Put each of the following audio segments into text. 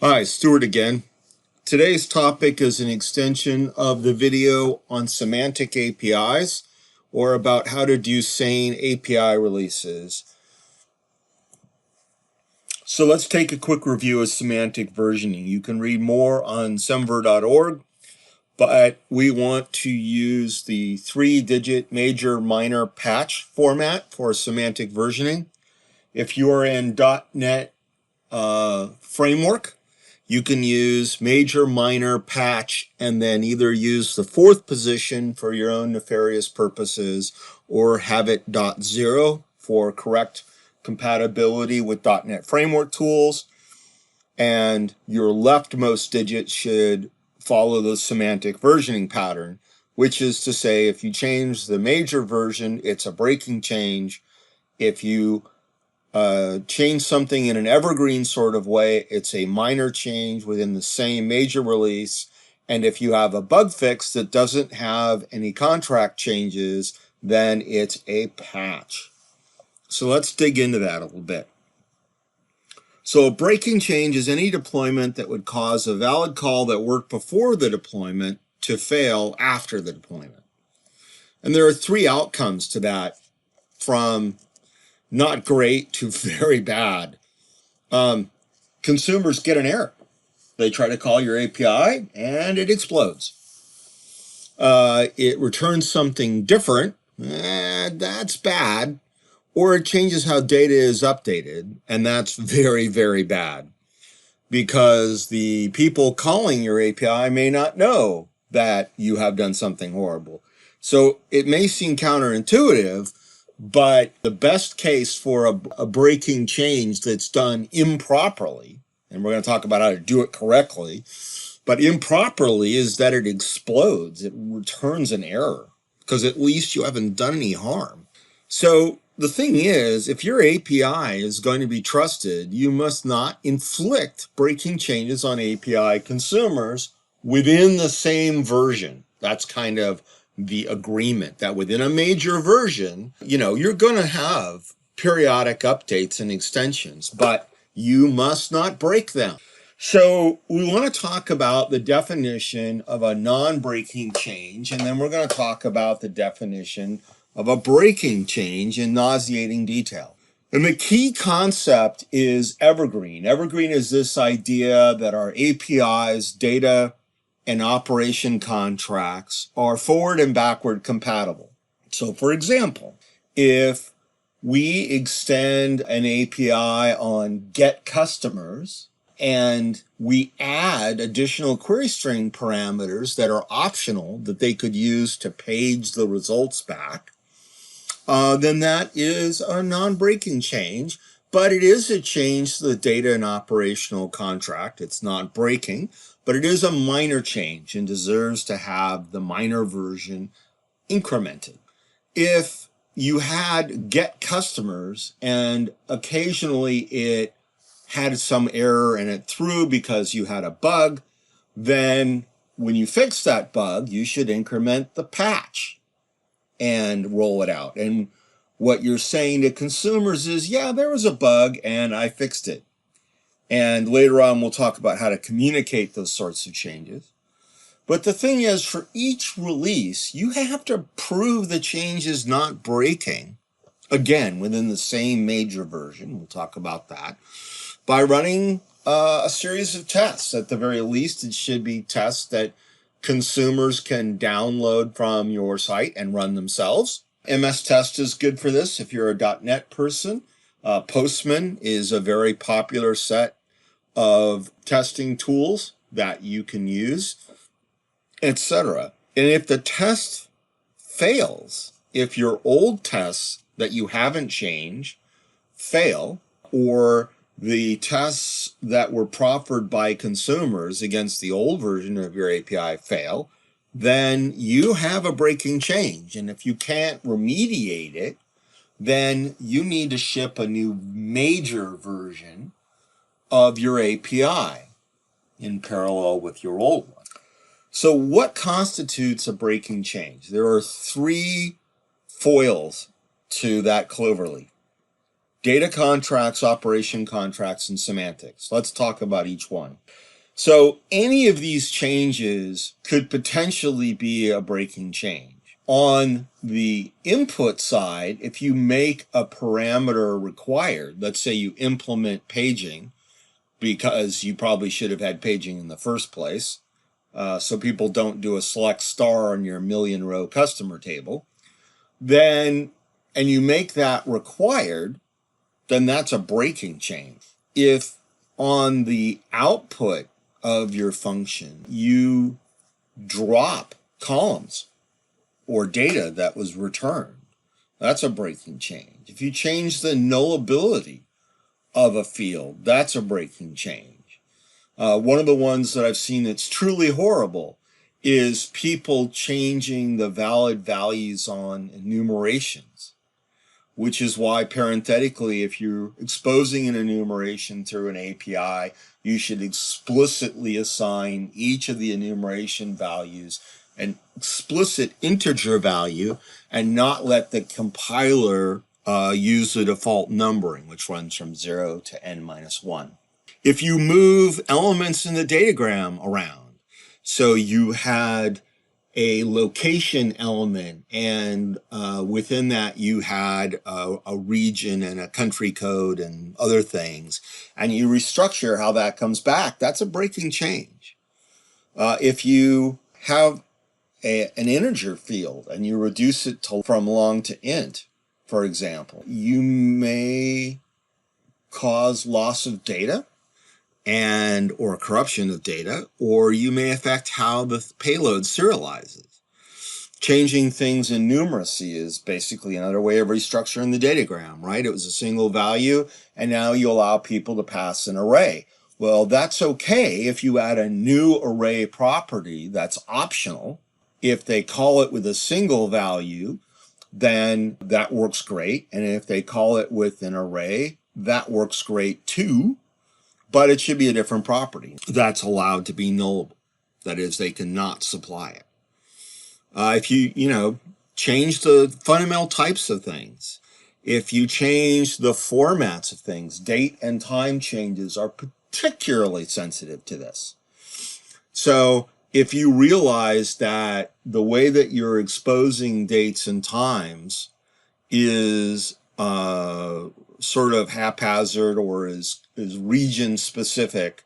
Hi, Stuart again. Today's topic is an extension of the video on semantic APIs, or about how to do Sane API releases. So let's take a quick review of semantic versioning. You can read more on semver.org, but we want to use the 3-digit major minor patch format for semantic versioning. If you're in .NET framework, you can use major, minor, patch, and then either use the fourth position for your own nefarious purposes or have it .0 for correct compatibility with .NET framework tools. And your leftmost digit should follow the semantic versioning pattern, which is to say if you change the major version, it's a breaking change. If you change something in an evergreen sort of way, it's a minor change within the same major release. And if you have a bug fix that doesn't have any contract changes, then it's a patch. So let's dig into that a little bit. So a breaking change is any deployment that would cause a valid call that worked before the deployment to fail after the deployment. And there are three outcomes to that, from not great to very bad. Consumers get an error. They try to call your API and it explodes. It returns something different. That's bad. Or it changes how data is updated. And that's very, very bad, because the people calling your API may not know that you have done something horrible. So it may seem counterintuitive, but the best case for a breaking change that's done improperly, and we're going to talk about how to do it correctly, but improperly, is that it explodes. It returns an error, because at least you haven't done any harm. So the thing is, if your API is going to be trusted, you must not inflict breaking changes on API consumers within the same version. That's kind of the agreement, that within a major version, you're going to have periodic updates and extensions, but you must not break them. So we want to talk about the definition of a non-breaking change, and then we're going to talk about the definition of a breaking change in nauseating detail. And the key concept is Evergreen. Evergreen is this idea that our APIs, data, and operation contracts are forward and backward compatible. So for example, if we extend an API on get customers and we add additional query string parameters that are optional that they could use to page the results back, then that is a non-breaking change, but it is a change to the data and operational contract. It's not breaking, but it is a minor change and deserves to have the minor version incremented. If you had get customers and occasionally it had some error and it threw because you had a bug, then when you fix that bug, you should increment the patch and roll it out. And what you're saying to consumers is, yeah, there was a bug and I fixed it. And later on, we'll talk about how to communicate those sorts of changes. But the thing is, for each release, you have to prove the change is not breaking, again, within the same major version. We'll talk about that by running a series of tests. At the very least, it should be tests that consumers can download from your site and run themselves. MS Test is good for this if you're a .NET person. Postman is a very popular set of testing tools that you can use, etc. And if the test fails, if your old tests that you haven't changed fail, or the tests that were proffered by consumers against the old version of your API fail, then you have a breaking change. And if you can't remediate it, then you need to ship a new major version of your API in parallel with your old one. So what constitutes a breaking change? There are three foils to that cloverleaf. data contracts, operation contracts, and semantics. Let's talk about each one. So any of these changes could potentially be a breaking change. On the input side, if you make a parameter required, let's say you implement paging because you probably should have had paging in the first place, so people don't do a select star on your million row customer table, then, and you make that required, then that's a breaking change. If on the output of your function, you drop columns or data that was returned, that's a breaking change. If you change the nullability of a field, that's a breaking change. One of the ones that I've seen that's truly horrible is people changing the valid values on enumerations, which is why parenthetically, if you're exposing an enumeration through an API, you should explicitly assign each of the enumeration values an explicit integer value and not let the compiler use the default numbering, which runs from 0 to n-1. If you move elements in the datagram around, so you had a location element, and within that you had a region and a country code and other things, and you restructure how that comes back, that's a breaking change. If you have an integer field and you reduce it from long to int, for example, you may cause loss of data and or corruption of data, or you may affect how the payload serializes. Changing things in numeracy is basically another way of restructuring the datagram, right? It was a single value, and now you allow people to pass an array. Well, that's okay if you add a new array property that's optional. If they call it with a single value, then that works great. And if they call it with an array, that works great too. But it should be a different property that's allowed to be nullable. That is, they cannot supply it. If you change the fundamental types of things, if you change the formats of things, date and time changes are particularly sensitive to this. So if you realize that the way that you're exposing dates and times is sort of haphazard or is region specific,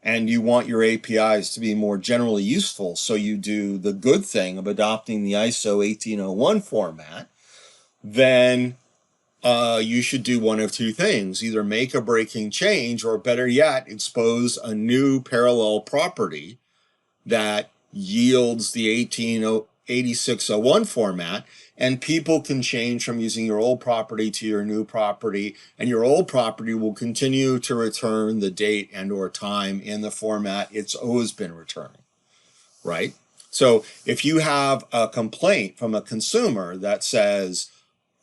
and you want your APIs to be more generally useful, so you do the good thing of adopting the ISO 1801 format, then you should do one of two things: either make a breaking change, or better yet, expose a new parallel property that yields the 8601 format, and people can change from using your old property to your new property, and your old property will continue to return the date and or time in the format it's always been returning, right? So if you have a complaint from a consumer that says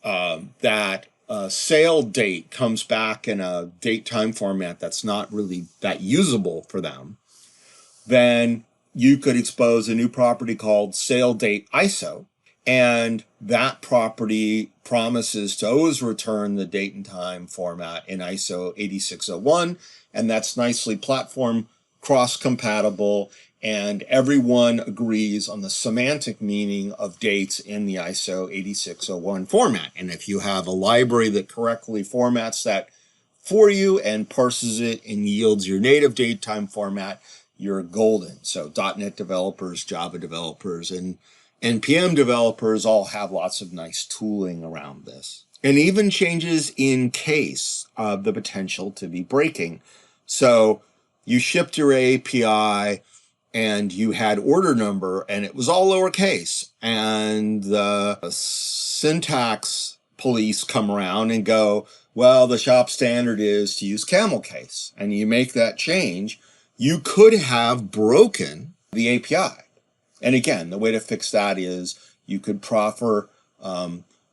that a sale date comes back in a date time format that's not really that usable for them, then you could expose a new property called sale date ISO, and that property promises to always return the date and time format in ISO 8601, and that's nicely platform cross-compatible, and everyone agrees on the semantic meaning of dates in the ISO 8601 format. And if you have a library that correctly formats that for you and parses it and yields your native date time format, you're golden. So .NET developers, Java developers, and NPM developers all have lots of nice tooling around this. And even changes in case of the potential to be breaking. So you shipped your API and you had order number and it was all lowercase, and the syntax police come around and go, well, the shop standard is to use camel case, and you make that change. You could have broken the API. And again, the way to fix that is you could proffer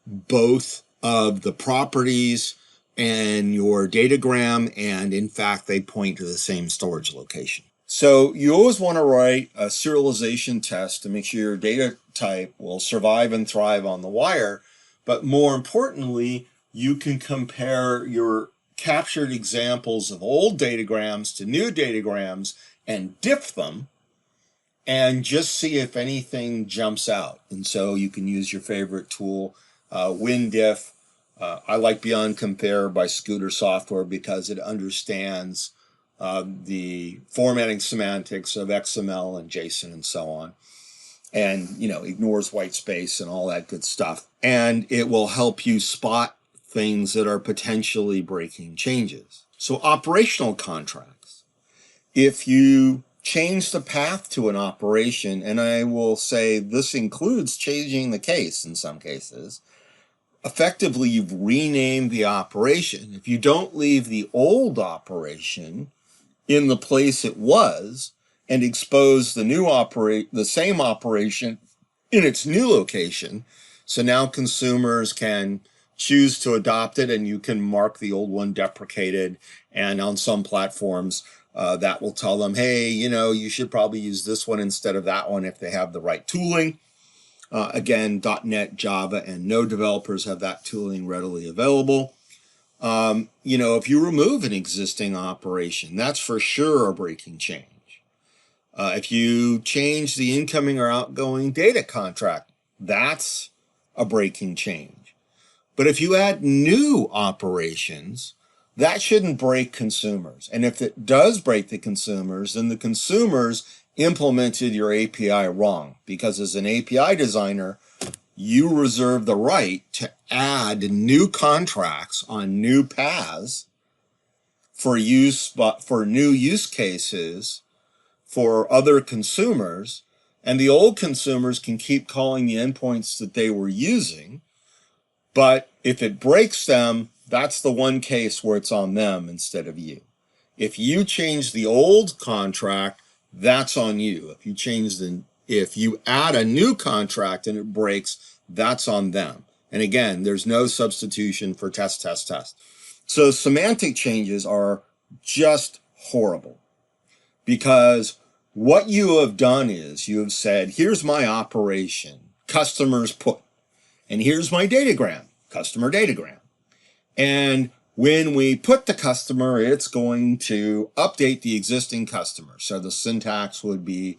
both of the properties and your datagram, and in fact, they point to the same storage location. So you always want to write a serialization test to make sure your data type will survive and thrive on the wire. But more importantly, you can compare your captured examples of old datagrams to new datagrams and diff them and just see if anything jumps out. And so you can use your favorite tool, WinDiff. I like Beyond Compare by Scooter Software because it understands the formatting semantics of XML and JSON and so on, and ignores white space and all that good stuff. And it will help you spot things that are potentially breaking changes. So operational contracts. If you change the path to an operation, and I will say this includes changing the case in some cases, effectively you've renamed the operation. If you don't leave the old operation in the place it was and expose the same operation in its new location, so now consumers can choose to adopt it, and you can mark the old one deprecated, and on some platforms that will tell them, hey, you should probably use this one instead of that one if they have the right tooling. Again, .NET, Java, and Node developers have that tooling readily available. If you remove an existing operation, that's for sure a breaking change. If you change the incoming or outgoing data contract, that's a breaking change. But if you add new operations, that shouldn't break consumers. And if it does break the consumers, then the consumers implemented your API wrong, because as an API designer, you reserve the right to add new contracts on new paths for use, but for new use cases for other consumers, and the old consumers can keep calling the endpoints that they were using. But if it breaks them, that's the one case where it's on them instead of you. If you change the old contract, that's on you. If you add a new contract and it breaks, that's on them. And again, there's no substitution for test. So semantic changes are just horrible, because what you have done is you have said, here's my operation, customers put, and here's my datagram, customer datagram. And when we put the customer, it's going to update the existing customer. So the syntax would be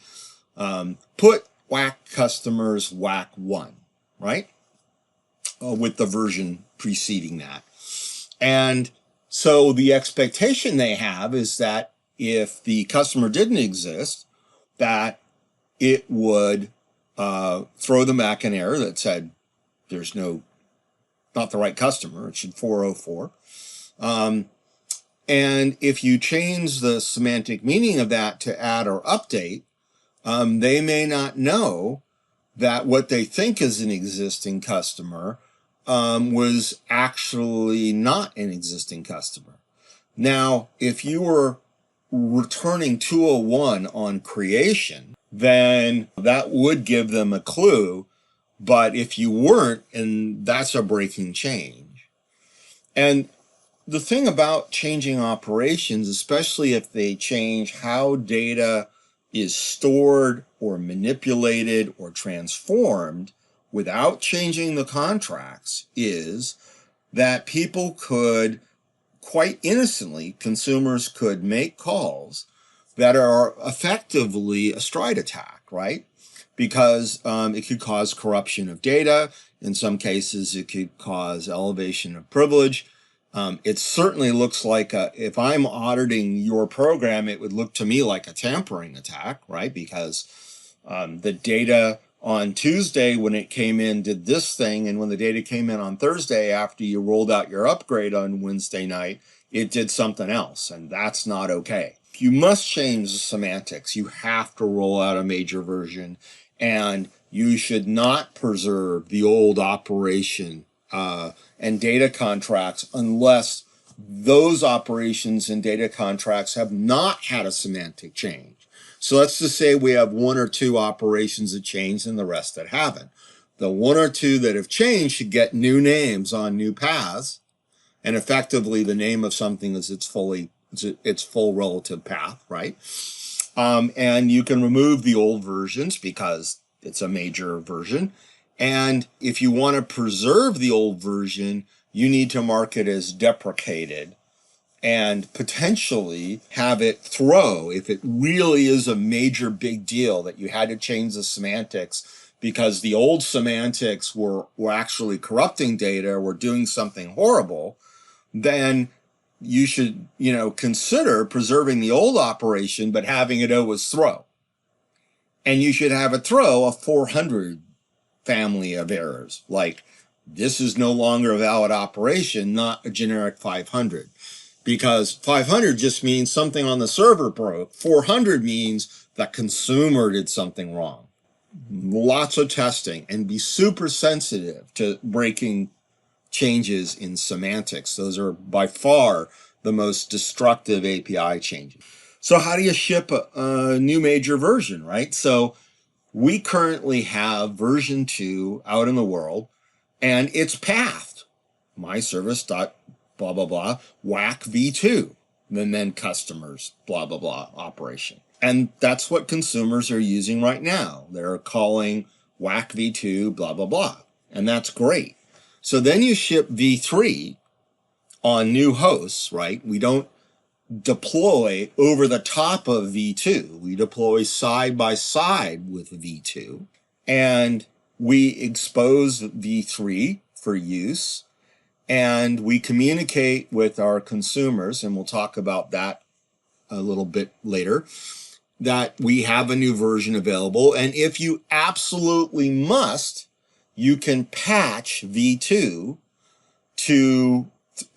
put whack customers whack 1, right? With the version preceding that. And so the expectation they have is that if the customer didn't exist, that it would throw them back an error that said there's not the right customer. It should 404. And if you change the semantic meaning of that to add or update, they may not know that what they think is an existing customer was actually not an existing customer. Now, if you were returning 201 on creation, then that would give them a clue. But if you weren't, and that's a breaking change. And the thing about changing operations, especially if they change how data is stored or manipulated or transformed without changing the contracts, is that people could, quite innocently, consumers could make calls that are effectively a stride attack, right? Because it could cause corruption of data. In some cases, it could cause elevation of privilege. It certainly looks like, if I'm auditing your program, it would look to me like a tampering attack, right? Because the data on Tuesday when it came in did this thing, and when the data came in on Thursday after you rolled out your upgrade on Wednesday night, it did something else, and that's not okay. You must change the semantics. You have to roll out a major version, and you should not preserve the old operation and data contracts unless those operations and data contracts have not had a semantic change. So let's just say we have 1 or 2 operations that changed and the rest that haven't. The 1 or 2 that have changed should get new names on new paths, and effectively the name of something is its full relative path, right? And you can remove the old versions because it's a major version. And if you want to preserve the old version, you need to mark it as deprecated and potentially have it throw, if it really is a major big deal that you had to change the semantics because the old semantics were actually corrupting data, were doing something horrible, then you should, consider preserving the old operation, but having it always throw. And you should have it throw a 400 family of errors, like this is no longer a valid operation, not a generic 500. Because 500 just means something on the server broke. 400 means the consumer did something wrong. Lots of testing, and be super sensitive to breaking changes in semantics. Those are by far the most destructive API changes. So how do you ship a new major version, right? So we currently have version 2 out in the world, and it's pathed. My service dot blah, blah, blah, whack v2, and then customers, blah, blah, blah, operation. And that's what consumers are using right now. They're calling whack v2, blah, blah, blah. And that's great. So then you ship v3 on new hosts, right? We don't deploy over the top of v2. We deploy side by side with v2. And we expose v3 for use. And we communicate with our consumers, and we'll talk about that a little bit later, that we have a new version available. And if you absolutely must, you can patch v2 to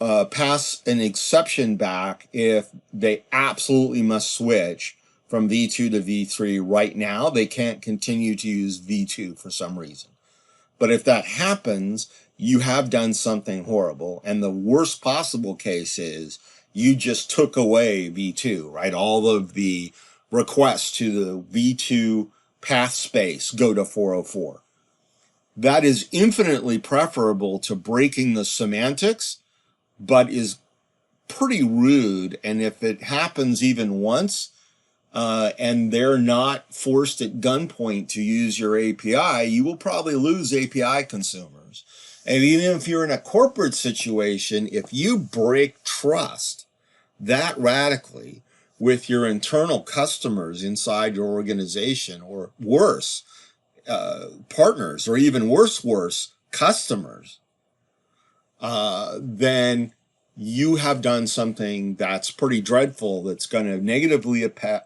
pass an exception back if they absolutely must switch from v2 to v3 right now. They can't continue to use v2 for some reason. But if that happens, you have done something horrible. And the worst possible case is you just took away v2, right? All of the requests to the v2 path space go to 404. That is infinitely preferable to breaking the semantics, but is pretty rude. And if it happens even once, and they're not forced at gunpoint to use your API, you will probably lose API consumers. And even if you're in a corporate situation, if you break trust that radically with your internal customers inside your organization, or worse, partners, or even worse, customers, then you have done something that's pretty dreadful, that's going to negatively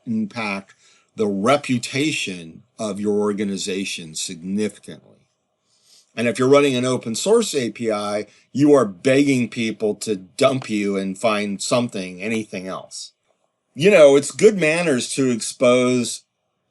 impact the reputation of your organization significantly. And if you're running an open source API, you are begging people to dump you and find something, anything else. It's good manners to expose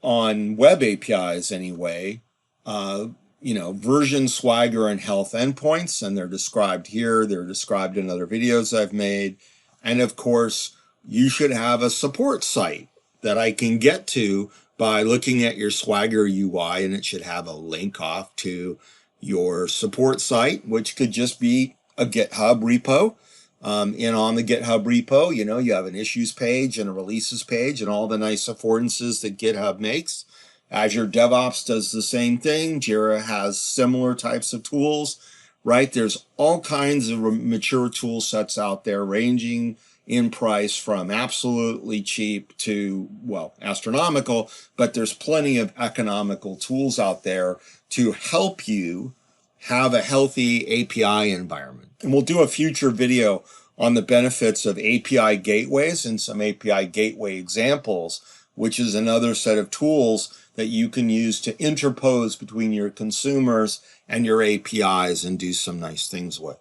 on web APIs anyway, version, swagger, and health endpoints, and they're described here. They're described in other videos I've made. And of course, you should have a support site that I can get to by looking at your Swagger UI, and it should have a link off to your support site, which could just be a GitHub repo. And on the GitHub repo, you have an issues page and a releases page and all the nice affordances that GitHub makes. Azure DevOps does the same thing. Jira has similar types of tools, right? There's all kinds of mature tool sets out there, ranging in price from absolutely cheap to, astronomical, but there's plenty of economical tools out there to help you have a healthy API environment. And we'll do a future video on the benefits of API gateways and some API gateway examples, which is another set of tools that you can use to interpose between your consumers and your APIs and do some nice things with.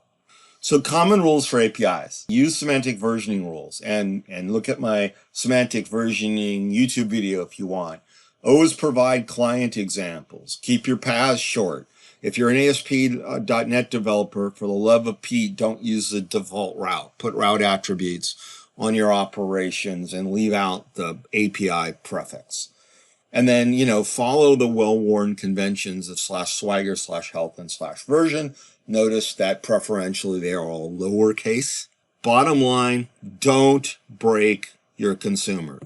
So common rules for APIs. Use semantic versioning rules, and look at my semantic versioning YouTube video if you want. Always provide client examples. Keep your paths short. If you're an ASP.NET developer, for the love of Pete, don't use the default route. Put route attributes on your operations and leave out the API prefix. And then, follow the well-worn conventions of /swagger, /health, and /version. Notice that preferentially they are all lowercase. Bottom line, don't break your consumer.